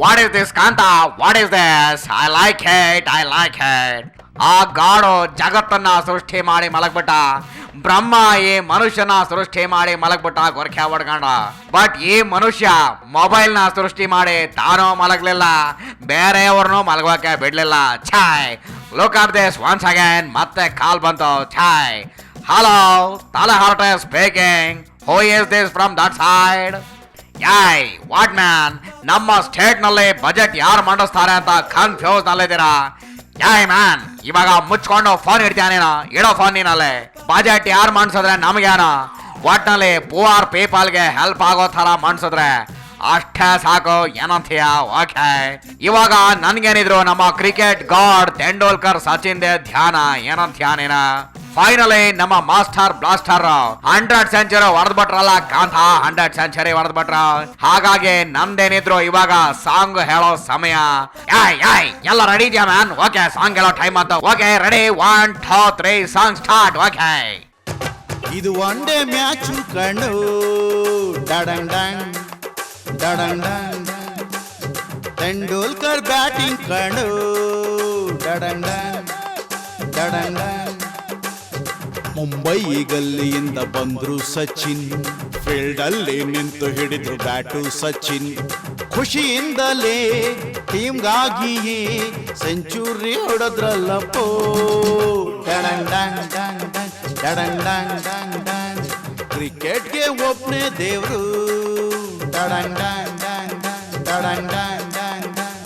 What is this Kantha, what is this? I like it, I like it. ಆ ಗಾಡು ಜಗತ್ತನ್ನ ಸೃಷ್ಟಿ ಮಾಡಿ ಮಲಗ್ಬಿಟ್ಟ, ಬ್ರಹ್ಮ ಈ ಮನುಷ್ಯನ ಸೃಷ್ಟಿ ಮಾಡಿ ಮಲಗ್ಬಿಟ್ಟ ಗೊರಕೆ ಹೊಡ್ಕೊಂಡ. ಬಟ್ ಈ ಮನುಷ್ಯ ಮೊಬೈಲ್ ನ ಸೃಷ್ಟಿ ಮಾಡಿ ತಾನೂ ಮಲಗ್ಲಿಲ್ಲ, ಬೇರೆಯವ್ರನ್ನೂ ಮಲಗೋಕೆ ಬಿಡ್ಲಿಲ್ಲ. ಛಾಯ್, look at this once again. ಮತ್ತೆ ಕಾಲ್ ಬಂತು. ಛಾಯ್, ಹಲೋ, ತಲಹರಟೆ speaking. Who is this from that side? ಯಾಯ್, ವಾಟ್ ಮ್ಯಾನ್, ನಮ್ಮ ಸ್ಟೇಟ್ ನಲ್ಲಿ ಬಜೆಟ್ ಯಾರು ಮಂಡಿಸ್ತಾರೆ ಅಂತ ಕನ್ಫ್ಯೂಸ್ ನಲ್ಲಿದ್ದೀರಾ? ಯಾಯ್ ಮ್ಯಾನ್, ಇವಾಗ ಮುಚ್ಕೊಂಡು ಫೋನ್ ಇಡ್ತೀಯಾನೇನೋ? ಇಡೋ ಫೋನ್ ನೀನಲ್ಲಿ. ಬಜೆಟ್ ಯಾರು ಮಂಡಿಸಿದ್ರೆ ನಮ್ಗೇನ? ಒಟ್ನಲ್ಲಿ ಪೂರ್ ಪೀಪಲ್ಗೆ ಹೆಲ್ಪ್ ಆಗೋ ತರ ಮಂಡಿಸಿದ್ರೆ ಅಷ್ಟೇ ಸಾಕು, ಏನಂತೀಯ? ಓಕೆ, ಇವಾಗ ನನ್ಗೇನಿದ್ರು ನಮ್ಮ cricket god Tendulkar Sachin they ಧ್ಯಾನ, ಏನಂತೀಯ ನೀನ? ಫೈನಲಿ ನಮ್ಮ ಮಾಸ್ಟರ್ ಬ್ಲಾಸ್ಟರ್ 100 ಸೆಂಚುರಿ ಹೊಡೆದ್ಬಿಟ್ರಲ್ಲ ಕಾಂತ, 100 ಸೆಂಚುರಿ ಹೊಡೆದ್ಬಿಟ್ರ. ಹಾಗಾಗಿ ನಂದೇನಿದ್ರು ಇವಾಗ ಸಾಂಗ್ ಹೇಳೋ ಸಮಯ. ಎಲ್ಲ ರೆಡಿ ಇದೆಯಾ ಮ್ಯಾನ್? ಓಕೆ, ಸಾಂಗ್ ಹೇಳೋ ಟೈಮ್ ಅಂತ. Okay, ready, 1 2 3 song start. Okay, ಇದು ಒನ್ ಡೇ ಮ್ಯಾಚ್ ಕಣ್ಣು, ಡಡಂಗ್ ಡಂಗ್ ಡಡಂಗ್ ಡಂಗ್. ತೆಂಡೂಲ್ಕರ್ ಬ್ಯಾಟಿಂಗ್ ಕಣ್ಣು, ಡಡಂಗ್ ಡಂಗ್ ಡಡಂಗ್ ಡಂಗ್. ಮುಂಬೈ ಗಲ್ಲಿಯಿಂದ ಬಂದ್ರು ಸಚಿನ್, ಫೀಲ್ಡ್ ಅಲ್ಲಿ ನಿಂತು ಹಿಡಿದ್ರು ಬ್ಯಾಟು ಸಚಿನ್. ಖುಷಿಯಿಂದಲೇ ಟೀಮ್ಗಾಗಿಯೇ ಸೆಂಚುರಿ ಹೊಡೆದ್ರಲ್ಲಪ್ಪೋ, ಡಡಂಗ್ ಡಂಗ್ ಡಂಗ್ ಡಂಗ್ ಡಡಂಗ್ ಡಂಗ್ ಡಂಗ್ ಡಂಗ್. ಕ್ರಿಕೆಟ್ಗೆ ಒಬ್ನೇ ದೇವ್ರು, ಡಡಂಗ್ ಡಂಗ್ ಡಂಗ್ ಡಂಗ್ ಡಡಂಗ್ ಡಂಗ್ ಡಂಗ್ ಡಂಗ್.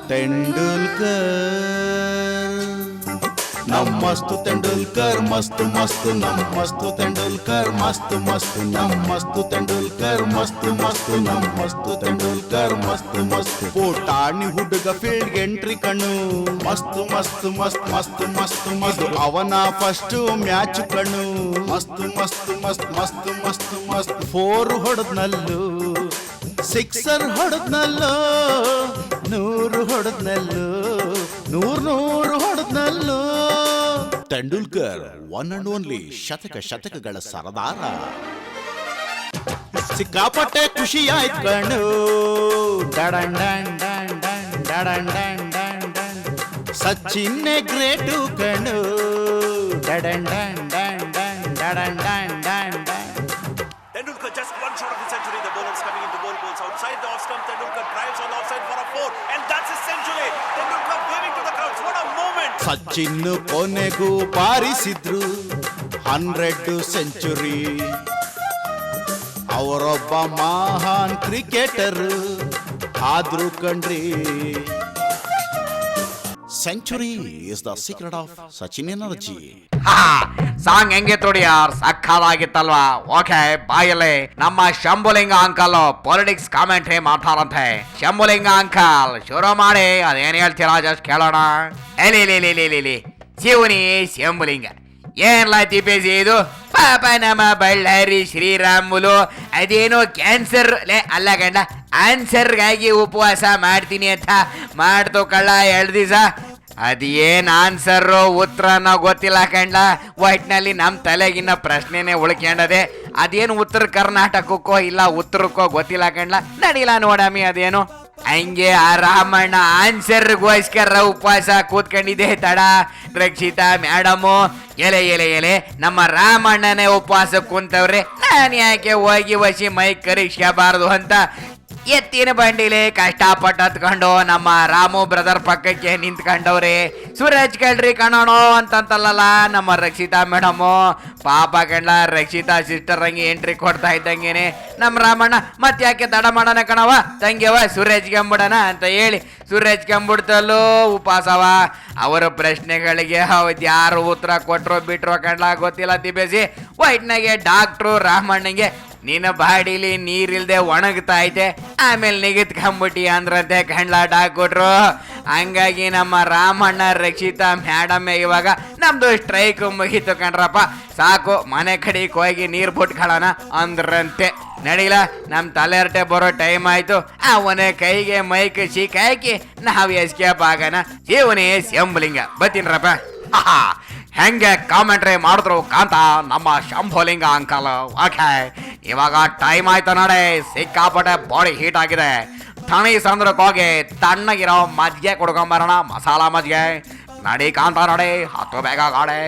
ತೆಂಡೂಲ್ಕರ್ ನಮ್ಮಸ್ತು ತೆಂಡೂಲ್ಕರ್ ಮಸ್ತು ಮಸ್ತು, ನಮ್ಮಸ್ತು ತೆಂಡೂಲ್ಕರ್ ಮಸ್ತು ಮಸ್ತು, ನಮ್ಮಸ್ತು ತೆಂಡೂಲ್ಕರ್ ಮಸ್ತು ಮಸ್ತು, ನಮ್ಮಸ್ತು ತೆಂಡೂಲ್ಕರ್ ಮಸ್ತು ಮಸ್ತು. ಪೋಟಾಣಿ ಹುಡುಗ ಫೀಲ್ಡ್ ಎಂಟ್ರಿ ಕಣ್ಣು, ಮಸ್ತು ಮಸ್ತು ಮಸ್ತ್ ಮಸ್ತು ಮಸ್ತು ಮಸ್ತು. ಅವನ ಫಸ್ಟ್ ಮ್ಯಾಚ್ ಕಣ್ಣು, ಮಸ್ತು ಮಸ್ತು ಮಸ್ತ್ ಮಸ್ತು ಮಸ್ತು ಮಸ್ತ್. 4 ಹೊಡೆದ್ನಲ್ಲೂ, 6 ಹೊಡೆದ್ನಲ್ಲೋ, 100 ಹೊಡೆದ್ನಲ್ಲೋ, 100 ಹೊಡೆದ್ನಲ್ಲೋ. ತೆಂಡೂಲ್ಕರ್ ಒನ್ ಅಂಡ್ ಓನ್ಲಿ ಶತಕಗಳ ಸರದಾರ. ಸಿಕ್ಕಾಪಟ್ಟೆ ಖುಷಿ ಆಯ್ತು ಕಣ್ಣು, ಡಡಂಗ್ ಡಂಗ್ ಡಂಗ್ ಡಂಗ್ ಡಡಂಗ್ ಡಂಗ್ ಡಂಗ್ ಡಂಗ್. ಸಚಿನ್ನೇ ಗ್ರೇಟು ಕಣ್ಣು, ಡಡಂಗ್ ಡಂಗ್ ಡಂಗ್ ಡಂಗ್ ಡಡಂಗ್ ಡಂಗ್ ಡಂಗ್ ಡಂಗ್. Tendulkar just one shot of the century. The bowlers coming into ball balls outside the off stump. Tendulkar drives on the offside for a 4, and that's his century. Tendulkar waving to the crowds. What a moment! Sachin ಕೊನೆಗೂ ಬಾರಿಸಿದ್ರು 100 century. ಅವರೊಬ್ಬ ಮಹಾನ್ cricketer ಆದ್ರೂ ಕಣ್ರಿ. Century is the secret of Sachin energy. Song ಹೆಂಗೆ ತೊಡಿ ಯಾರ್, ಸಕ್ಕದಾಗಿತ್ತಲ್ವಾ? Okay, ಬಾಯಲ್ಲಿ ನಮ್ಮ Shambhulinga uncle politics commentary ಮಾಡ್ತಾರಂತೆ. ಶಂಭುಲಿಂಗ ಅಂಕಲ್ ಶುರು ಮಾಡಿ, ಅದೇನ್ ಹೇಳ್ತೀರಾ ಜಸ್ಟ್ ಕೇಳೋಣ. ಎಲಿ ಶಿವನಿ ಶಂಭುಲಿಂಗ, ಏನ್ಲ ತಿಪ್ಪೇಸಿ ಇದು? ಪಾಪ ನಮ್ಮ ಬಳ್ಳಾರಿ ಶ್ರೀರಾಮುಲು ಅದೇನೋ ಕ್ಯಾನ್ಸರ್ ಅಲ್ಲ ಗಂಡ, ಆನ್ಸರ್ಗಾಗಿ ಉಪವಾಸ ಮಾಡ್ತೀನಿ ಅಂತ ಮಾಡ್ತು ಕಳ್ಳ 2 ದಿವಸ. ಅದೇನ್ ಆನ್ಸರ್ ಉತ್ತರನ ಗೊತ್ತಿಲ್ಲ ಕಂಡ. ಒಟ್ನಲ್ಲಿ ನಮ್ ತಲೆಗಿನ್ನ ಪ್ರಶ್ನೆನೆ ಉಳ್ಕೊಂಡದೆ. ಅದೇನು ಉತ್ತರ ಕರ್ನಾಟಕಕ್ಕೋ ಇಲ್ಲ ಉತ್ತರಕ್ಕೋ ಗೊತ್ತಿಲ್ಲ ಕಂಡ್ಲ. ನಡಿಲ್ಲ ನೋಡಮಿ ಅದೇನು. ಹಂಗೆ ಆ ರಾಮಣ್ಣ ಆನ್ಸರ್ಗೋಸ್ಕರ ಉಪವಾಸ ಕೂತ್ಕೊಂಡಿದ್ದೆ ತಡ. ರಕ್ಷಿತಾ ಮೇಡಮು ಎಲೆ ನಮ್ಮ ರಾಮಣ್ಣನೇ ಉಪವಾಸ ಕುಂತವ್ರೆ, ನಾನು ಯಾಕೆ ಹೋಗಿ ವಸಿ ಮೈ ಕರೀಕ್ಷಬಾರ್ದು ಅಂತ ಎತ್ತಿನ ಬಂಡಿಲಿ ಕಷ್ಟಪಟ್ಟು ಹತ್ಕೊಂಡು ನಮ್ಮ ರಾಮು ಬ್ರದರ್ ಪಕ್ಕಕ್ಕೆ ನಿಂತ್ಕೊಂಡವ್ರೆ. ಸೂರಜ್ ಕಳ್ರಿ ಕಣೋಣ ಅಂತಂತಲ್ಲ ನಮ್ಮ ರಕ್ಷಿತಾ ಮೇಡಮು. ಪಾಪ ಕಂಡ್ಲ, ರಕ್ಷಿತಾ ಸಿಸ್ಟರ್ ಹಂಗೆ ಎಂಟ್ರಿ ಕೊಡ್ತಾ ಇದ್ದಂಗೆನೆ ನಮ್ಮ ರಾಮಣ್ಣ ಮತ್ತೆ ಯಾಕೆ ತಡ ಮಾಡೋಣ ಕಣವ ತಂಗ್ಯವ, ಸೂರಜ್ ಕಂಬಿಡೋಣ ಅಂತ ಹೇಳಿ ಸೂರಜ್ ಕಂಬಿಡ್ತಲ್ಲೂ ಉಪವಾಸವ. ಅವರ ಪ್ರಶ್ನೆಗಳಿಗೆ ಯಾರು ಉತ್ತರ ಕೊಟ್ರೋ ಬಿಟ್ರೋ ಕಂಡ್ಲ ಗೊತ್ತಿಲ್ಲ ತಿಬೇಸಿ. ಒಟ್ನಾಗೆ ಡಾಕ್ಟ್ರು ರಾಮಣ್ಣಂಗೆ ನಿನ್ನ ಬಾಡಿಲಿ ನೀರಿಲ್ದೆ ಒಣಗ್ತಾ ಐತೆ, ಆಮೇಲೆ ನಿಗತ್ಕೊಂಬಿಟ್ಟಿ ಅಂದ್ರಂತೆ ಕಂಡ್ಲ ಡಾಕ್ಟ್ರು. ಹಂಗಾಗಿ ನಮ್ಮ ರಾಮಣ್ಣ ರಕ್ಷಿತಾ ಮೇಡಮ್ ಇವಾಗ ನಮ್ದು ಸ್ಟ್ರೈಕ್ ಮುಗೀತು ಕಣ್ರಪ್ಪ, ಸಾಕು ಮನೆ ಕಡೆಗೆ ಹೋಗಿ ನೀರು ಬಿಟ್ಕೊಳ್ಳೋಣ ಅಂದ್ರಂತೆ. ನಡಿಲ್ಲ, ನಮ್ಮ ತಲೆಹರಟೆ ಬರೋ ಟೈಮ್ ಆಯ್ತು. ಅವನೇ ಕೈಗೆ ಮೈಕ್ ಸಿಕ್ಕಾಕಿ ನಾವು ಎಸ್ಕೇಪ್ ಆಗೋಣ. ಶಿವನೇ ಶಂಭುಲಿಂಗ ಬತ್ತೀನ್ರಪ್ಪ. ಹೆಂಗೆ ಕಾಮೆಂಟ್ರಿ ಮಾಡಿದ್ರು ಕಾಂತ ನಮ್ಮ ಶಂಭುಲಿಂಗ ಅಂಕಲ್. ಓಕೆ, ಇವಾಗ ಟೈಮ್ ಆಯ್ತು ನೋಡಿ. ಸಿಕ್ಕಾಪಟ್ಟೆ ಬಾಡಿ ಹೀಟ್ ಆಗಿದೆ. ಥಣಿ ಸಂದ್ರಕ್ಕೆ ಹೋಗಿ ತಣ್ಣಗಿರೋ ಮಜ್ಜಿಗೆ ಕುಡ್ಕೊಂಬರೋಣ, ಮಸಾಲ ಮಜ್ಜಿಗೆ. ನಡಿ ಕಾಂತ, ನಡಿ, ಹತ್ತು ಬೇಗ ಗಾಡಿ.